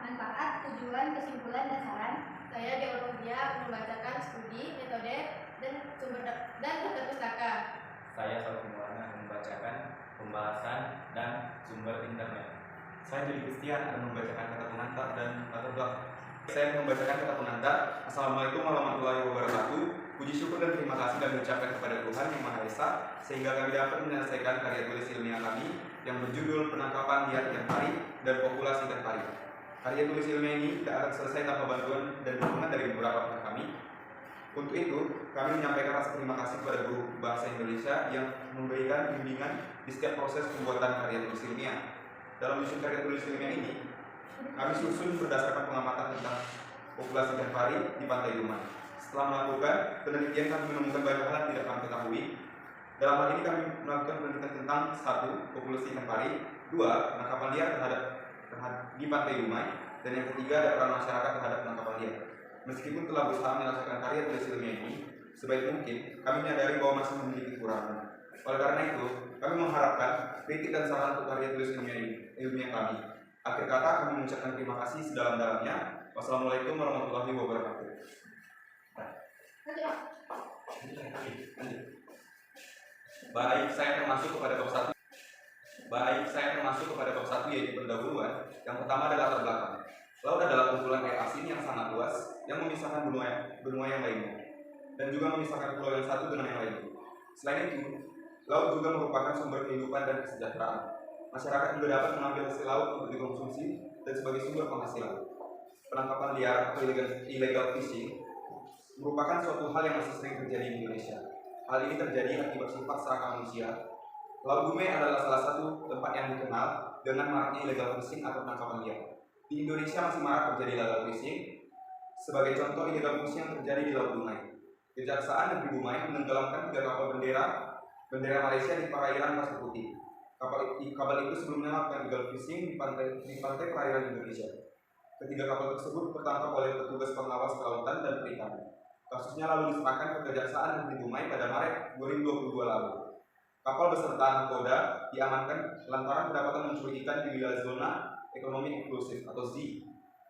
manfaat, tujuan, kesimpulan, dan saran. Saya Geologia membacakan studi, metode, dan sumber daftar pustaka. Saya Saud Maulana membacakan pembahasan dan sumber internet. Saya Juli Kristian akan membacakan kata pengantar dan latar belakang. Saya membacakan kata pengantar. Assalamualaikum warahmatullahi wabarakatuh. Puji syukur dan terima kasih kami ucapkan kepada Tuhan Yang Maha Esa sehingga kami dapat menyelesaikan karya tulis ilmiah kami yang berjudul Penangkapan Liar Ikan Pari dan Populasi Ikan Pari. Karya tulis ilmiah ini tidak akan selesai tanpa bantuan dan dukungan dari beberapa pihak kami. Untuk itu, kami menyampaikan rasa terima kasih kepada guru bahasa Indonesia yang memberikan bimbingan di setiap proses pembuatan karya tulis ilmiah. Dalam menyusun karya tulis ilmiah ini, kami susun berdasarkan pengamatan tentang populasi ikan pari di Pantai Dumai. Setelah melakukan penelitian, kami menemukan banyak hal yang tidak kami ketahui. Dalam hal ini kami melakukan penelitian tentang 1. Populasi ikan pari, 2. Penangkapan liar terhadap di Pantai Dumai, dan yang ketiga ada peran masyarakat terhadap penangkapan liar. Meskipun telah berusaha menyelesaikan karya tulis ilmiah ini sebaik mungkin, kami menyadari bahwa masih memiliki kekurangan. Oleh karena itu, kami mengharapkan kritik dan saran untuk karya tulis ilmiah kami. Akhir kata, kami mengucapkan terima kasih sedalam-dalamnya. Wassalamualaikum warahmatullahi wabarakatuh. Baik, saya akan masuk kepada bab 1 yaitu pendahuluan. Yang pertama adalah latar belakang. Laut adalah kumpulan air asin yang sangat luas yang memisahkan benua yang lainnya dan juga memisahkan pulau yang satu dengan yang lainnya. Selain itu, laut juga merupakan sumber kehidupan dan kesejahteraan. Masyarakat juga dapat mengambil hasil laut untuk dikonsumsi dan sebagai sumber penghasilan. Penangkapan liar atau illegal fishing merupakan suatu hal yang masih sering terjadi di Indonesia. Hal ini terjadi akibat sifat serakah manusia. Laut Dumai adalah salah satu tempat yang dikenal dengan maraknya illegal fishing atau penangkapan liar. Di Indonesia masih marak terjadi illegal fishing. Sebagai contoh illegal fishing yang terjadi di Laut Dumai, Kejaksaan Negeri Dumai menenggelamkan 3 kapal bendera Malaysia di perairan Pasir Putih. Kapal itu sebelumnya melakukan illegal fishing di pantai perairan Indonesia. Ketiga kapal tersebut tertangkap oleh petugas pengawas kelautan dan perikanan. Kasusnya lalu diserahkan ke Kejaksaan Negeri Dumai pada Maret 2022 lalu. Kapal beserta nahkoda diamankan lantaran kedapatan mencuri ikan di wilayah zona ekonomi eksklusif atau Z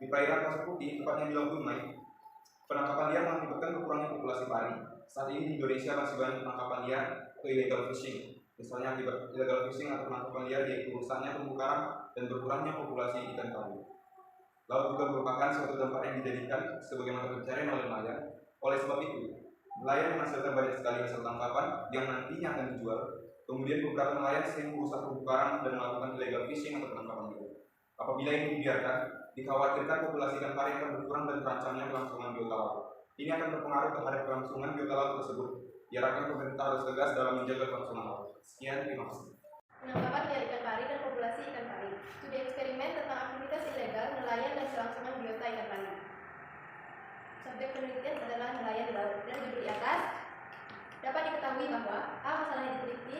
di perairan Pasir Putih, tepatnya di Laut Dumai. Penangkapan liar mengakibatkan berkurangnya populasi pari. Saat ini di Indonesia masih banyak penangkapan liar atau illegal fishing. Misalnya akibat illegal fishing atau penangkapan liar yaitu rusaknya terumbu karang dan berkurangnya populasi ikan pari. Laut juga merupakan suatu tempat yang dijadikan sebagai mata pencarian oleh nelayan. Oleh sebab itu, nelayan menghasilkan banyak sekali hasil tangkapan yang nantinya akan dijual. Kemudian beberapa nelayan sering merusak terumbu karang dan melakukan illegal fishing atau penangkapan liar. Apabila ini dibiarkan, dikhawatirkan populasi ikan pari akan berkurang dan terancamnya kelangsungan biota laut. Ini akan berpengaruh terhadap kelangsungan biota laut tersebut. Diharapkan pemerintah harus tegas dalam menjaga kelangsungan laut. Sekian, terima kasih. Penangkapan liar ikan pari dan populasi ikan pari. Studi eksperimen tentang aktivitas ilegal nelayan dan kelangsungan biota ikan pari. Subjek penelitian adalah nelayan di laut. Dan judul di atas dapat diketahui bahwa A. Masalah yang diteliti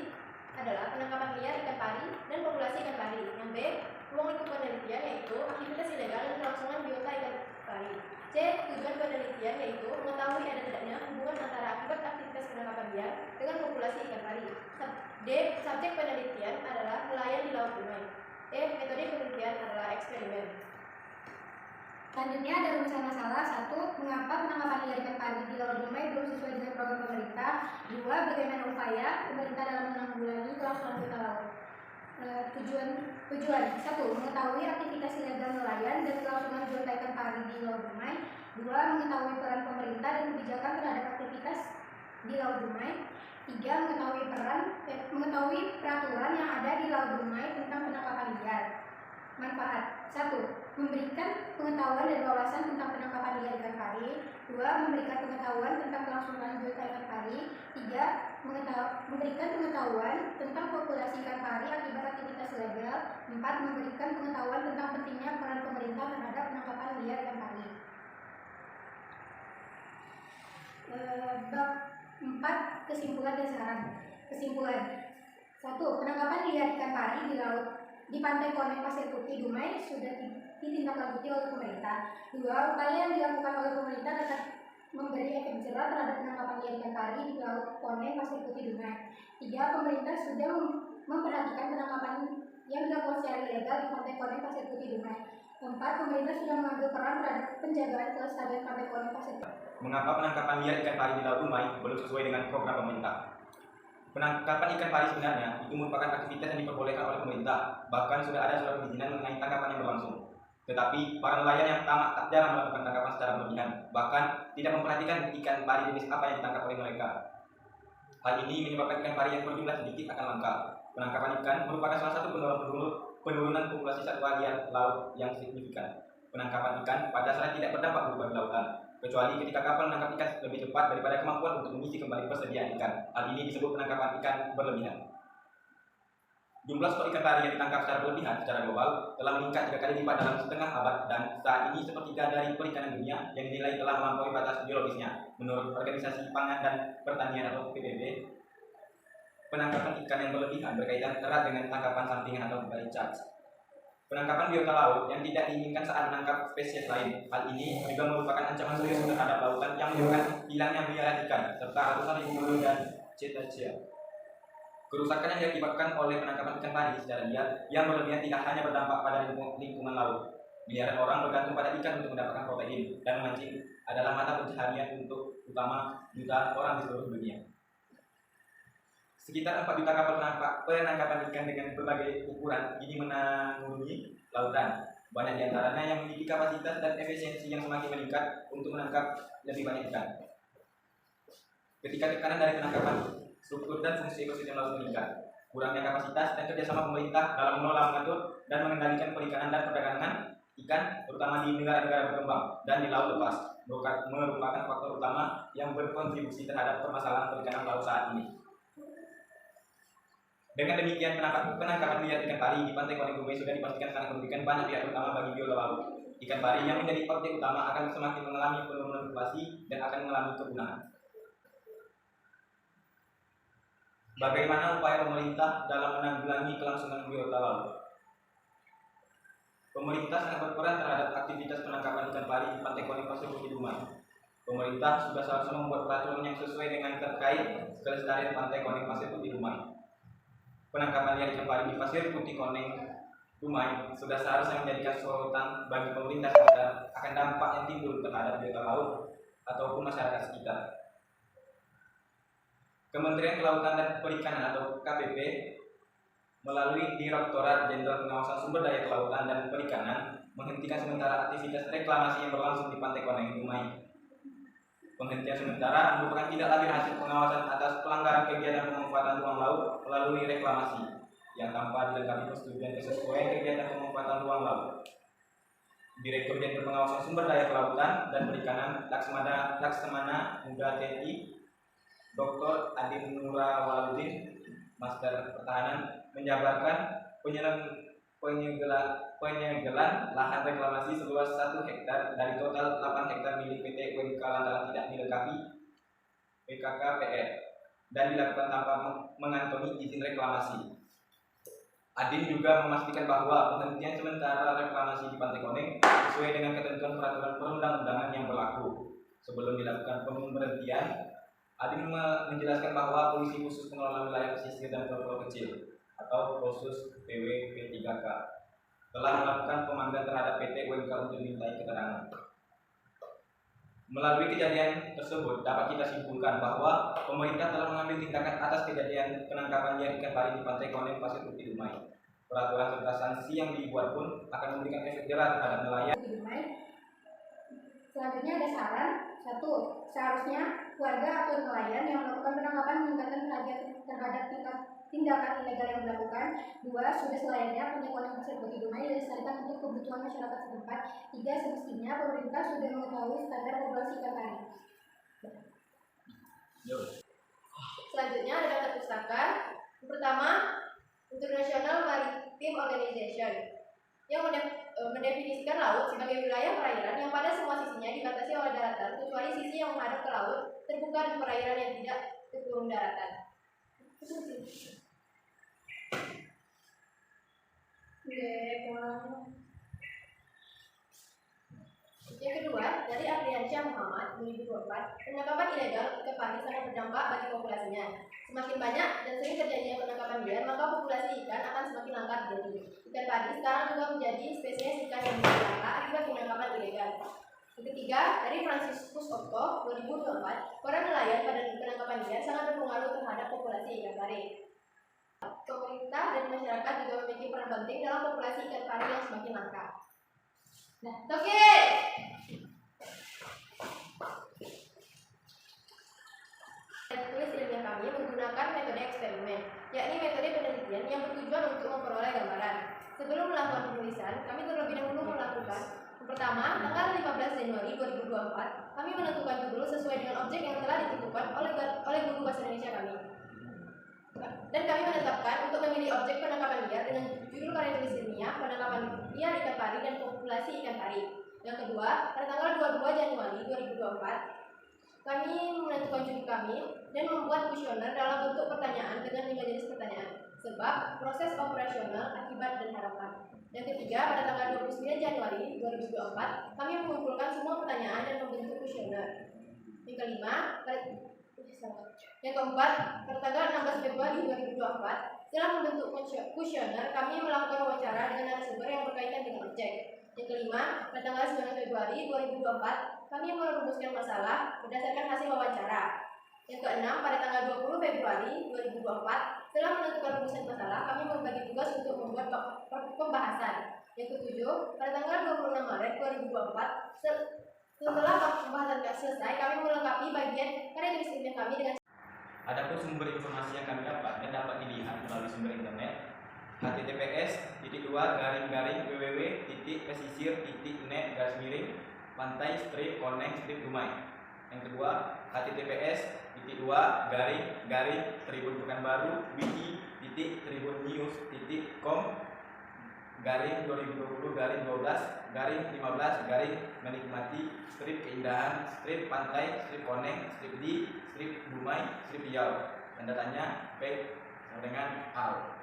adalah penangkapan liar ikan pari dan populasi ikan pari. Yang B. Ruang lingkup penelitian yaitu aktivitas ilegal dan kelangsungan biota ikan pari. C. Tujuan penelitian yaitu mengetahui ada tidaknya hubungan antara akibat aktivitas penangkapan liar dengan populasi ikan pari. D. Subjek penelitian adalah nelayan di Laut Dumai. E. Metode penelitian adalah eksperimen. Selanjutnya ada rumusan masalah. 1. Mengapa penangkapan liar ikan pari di Laut Dumai belum sesuai dengan program pemerintah? 2. Bagaimana upaya pemerintah dalam menanggulangi kelangsungan biota laut? Tujuan 1. Mengetahui aktivitas ilegal nelayan dan kelangsungan biota ikan pari di Laut Dumai. 2. Mengetahui peran pemerintah dan kebijakan terhadap aktivitas di Laut Dumai. 3. Mengetahui peraturan yang ada di Laut Dumai tentang penangkapan liar. Manfaat. 1. Memberikan pengetahuan dan wawasan tentang penangkapan liar ikan pari. 2. Memberikan pengetahuan tentang kelangsungan biota ikan pari. 3. Memberikan pengetahuan tentang populasi ikan pari akibat aktivitas ilegal. 4. Memberikan pengetahuan tentang pentingnya peran pemerintah terhadap penangkapan liar ikan pari. Bab 4. Kesimpulan dan saran. Kesimpulan. 1. Penangkapan liar ikan pari di Pantai Koneng Pasir Putih Dumai sudah ditindaklanjuti oleh pemerintah. 2. Upaya yang dilakukan oleh pemerintah dapat memberi efek jerah terhadap penangkapan liar ikan pari di Laut Koneng Pasir Putih Dumai. 3. Pemerintah sudah memperhatikan penangkapan yang dilakukan secara ilegal di Pantai Koneng Pasir Putih Dumai. Keempat, pemerintah sudah mengambil peran terhadap penjagaan kelestarian pantai Koning Pasir. Mengapa penangkapan liar ikan pari di Laut Dumai belum sesuai dengan program pemerintah? Penangkapan ikan pari sebenarnya itu merupakan aktivitas yang diperbolehkan oleh pemerintah. Bahkan sudah ada surat perizinan mengenai tangkapan yang berlangsung. Tetapi para nelayan yang tak jarang melakukan tangkapan secara berlebihan, bahkan tidak memperhatikan ikan pari jenis apa yang ditangkap oleh mereka. Hal ini menyebabkan ikan pari yang berjumlah sedikit akan langka. Penangkapan ikan merupakan salah satu penurunan populasi satwa liar laut yang signifikan. Penangkapan ikan pada dasarnya tidak berdampak berupa di lautan, kecuali ketika kapal menangkap ikan lebih cepat daripada kemampuan untuk mengisi kembali persediaan ikan. Hal ini disebut penangkapan ikan berlebihan. Jumlah stok ikan pari yang ditangkap secara berlebihan secara global telah meningkat 3 kali lipat dalam setengah abad dan saat ini sepertiga dari perikanan dunia yang dinilai telah melampaui batas biologisnya. Menurut Organisasi Pangan dan Pertanian atau PBB, penangkapan ikan yang berlebihan berkaitan erat dengan tangkapan sampingan atau bait charge. Penangkapan biota laut yang tidak diinginkan saat menangkap spesies lain. Hal ini juga merupakan ancaman serius terhadap lautan yang menyebabkan hilangnya miliaran ikan serta ratusan ribu burung dan cetacea. Kerusakan yang diakibatkan oleh penangkapan ikan pari secara liar yang berlebihan tidak hanya berdampak pada lingkungan laut. Miliaran orang bergantung pada ikan untuk mendapatkan protein, dan memancing adalah mata pencaharian untuk utama jutaan orang di seluruh dunia. Sekitar 4 juta kapal penangkapan ikan dengan berbagai ukuran ini menanggungi lautan. Banyak di antaranya yang memiliki kapasitas dan efisiensi yang semakin meningkat untuk menangkap lebih banyak ikan. Ketika tekanan dari penangkapan, struktur dan fungsi ekosistem laut meningkat. Kurangnya kapasitas dan kerjasama pemerintah dalam mengelola, mengatur, dan mengendalikan perikanan dan perdagangan ikan, terutama di negara-negara berkembang dan di laut lepas, merupakan faktor utama yang berkontribusi terhadap permasalahan perikanan laut saat ini. Dengan demikian, penangkapan liar ikan pari di pantai Koning Dumai sudah dipastikan sangat merugikan banyak pihak, terutama bagi biota laut. Ikan pari yang menjadi objek utama akan semakin mengalami penurunan populasi dan akan mengalami kepunahan. Bagaimana upaya pemerintah dalam menanggulangi kelangsungan biota laut? Pemerintah sangat berperan terhadap aktivitas penangkapan ikan pari di pantai Koning Pasir Putih Dumai. Pemerintah sudah seharusnya membuat peraturan yang sesuai dengan terkait kelestarian pantai Koning Pasir Putih Dumai. Penangkapan liar ikan pari di Pasir Putih Koning Dumai sudah seharusnya menjadikan sorotan bagi pemerintah akan dampak yang timbul terhadap biota laut ataupun masyarakat sekitar. Kementerian Kelautan dan Perikanan atau KPP melalui Direktorat Jenderal Pengawasan Sumber Daya Kelautan dan Perikanan menghentikan sementara aktivitas reklamasi yang berlangsung di Pantai Koning Dumai. Penghentian sementara merupakan tidak lanjut hasil pengawasan atas pelanggaran kegiatan pemanfaatan ruang laut melalui reklamasi yang tanpa dilengkapi persetujuan kesesuaian kegiatan pemanfaatan ruang laut. Direktur Jenderal Pengawasan Sumber Daya Kelautan dan Perikanan Laksamana Muda TNI Dr. Adin Nurwaluddin, Master Pertahanan, menjabarkan penyegelan lahan reklamasi seluas 1 hektar dari total 8 hektar milik PT UMK Lantaran tidak dilengkapi PKKPR dan dilakukan tanpa mengantongi izin reklamasi. Adin juga memastikan bahwa penghentian sementara reklamasi di Pantai Koning sesuai dengan ketentuan peraturan perundang-undangan yang berlaku. Sebelum dilakukan pemberhentian, Adin menjelaskan bahwa Polisi Khusus Pengelola Wilayah Pesisir dan Pulau Kecil atau Khusus PW-P3K telah melakukan pemanggilan terhadap PT UMK untuk dimintai keterangan. Melalui kejadian tersebut dapat kita simpulkan bahwa pemerintah telah mengambil tindakan atas kejadian penangkapan liar ikan pari di Pantai Koning Pasir Putih Dumai. Peraturan serta sanksi yang dibuat pun akan memberikan efek jerah terhadap nelayan. Selanjutnya ada saran. 1. Seharusnya warga atau nelayan yang melakukan penangkapan meningkatkan perhatian terhadap tindakan ilegal yang dilakukan. 2. Sudah selayaknya Pantai Koning Pasir Putih Dumai dilestarikan untuk kebutuhan masyarakat setempat. 3. Semestinya pemerintah sudah mengetahui standar populasi ikan pari. Selanjutnya ada daftar pustaka. Yang pertama, International Maritime Organization yang mendefinisikan laut sebagai wilayah perairan yang pada semua sisinya dibatasi oleh daratan kecuali sisi yang menghadap ke laut terbuka di perairan yang tidak terkurung daratan. Yang kedua, dari Afriansyah Muhammad 2024, penangkapan ilegal ikan pari sangat berdampak bagi populasinya. Semakin banyak dan sering terjadinya penangkapan liar, maka populasi ikan akan semakin langka di ini. Ikan pari sekarang juga menjadi spesies ikan yang dilangka akibat penangkapan ilegal. Yang ketiga, dari Franciscus Otto 2024, peran nelayan pada penangkapan ikan sangat berpengaruh terhadap populasi ikan pari. Pemerintah dan masyarakat juga memiliki peran penting dalam populasi ikan pari yang semakin langka. Nah, oke. Tulis ilmiah kami menggunakan metode eksperimen, yakni metode penelitian yang bertujuan untuk memperoleh gambaran. Sebelum melakukan penulisan, kami terlebih dahulu melakukan pertama, tanggal 15 Januari 2024, kami menentukan judul sesuai dengan objek yang telah ditentukan oleh guru bahasa Indonesia kami. Dan kami menetapkan untuk memilih objek penangkapan liar dengan judul karya tulis ilmiah penangkapan liar ikan pari dan populasi ikan pari. Yang kedua, pada tanggal 22 Januari 2024, kami menentukan judul kami dan membuat kuesioner dalam bentuk pertanyaan dengan 5 jenis pertanyaan. Sebab, proses operasional, akibat, dan harapan. Yang ketiga, pada tanggal 29 Januari 2024, kami mengumpulkan semua pertanyaan dan membentuk kuesioner. Yang kelima, yang keempat, pada tanggal 16 Februari 2024, setelah membentuk kuesioner, kami melakukan wawancara dengan narasumber yang berkaitan dengan objek. Yang kelima, pada tanggal 9 Februari 2024, kami merumuskan masalah berdasarkan hasil wawancara. Yang keenam, pada tanggal 20 Februari 2024, setelah menentukan rumusan masalah, kami membagi tugas untuk membuat pembahasan. Yang ketujuh, pada tanggal 26 Maret 2024, setelah pembahasan selesai, kami melengkapi bagian karya tulis ilmiah kami dengan Adapun sumber informasi yang kami dapat dan dapat dilihat melalui sumber internet https://www.pesisir.net/pantai-connect-dumai. Yang kedua, https://wiki.tribunnews.com/2020-12-15-menikmati keindahan pantai, pantai, Dumai, Riau, dan datanya dengan al.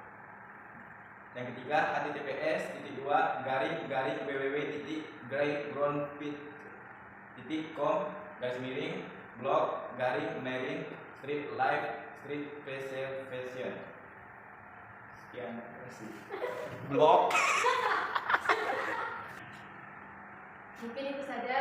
Yang ketiga, https://www.greygroundpit.com/mailing/live/fashion. Sekian, terima kasih. Blog. Mungkin itu saja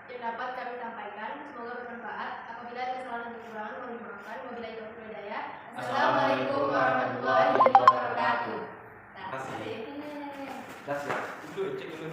yang dapat kami sampaikan. Semoga bermanfaat. Apabila ada kesalahan dan kekurangan, mohon dimaafkan. Wabillahi taufiq wal hidayah. Assalamualaikum warahmatullahi wabarakatuh. Terima kasih. Nah, That's it. Dulu cek dulu.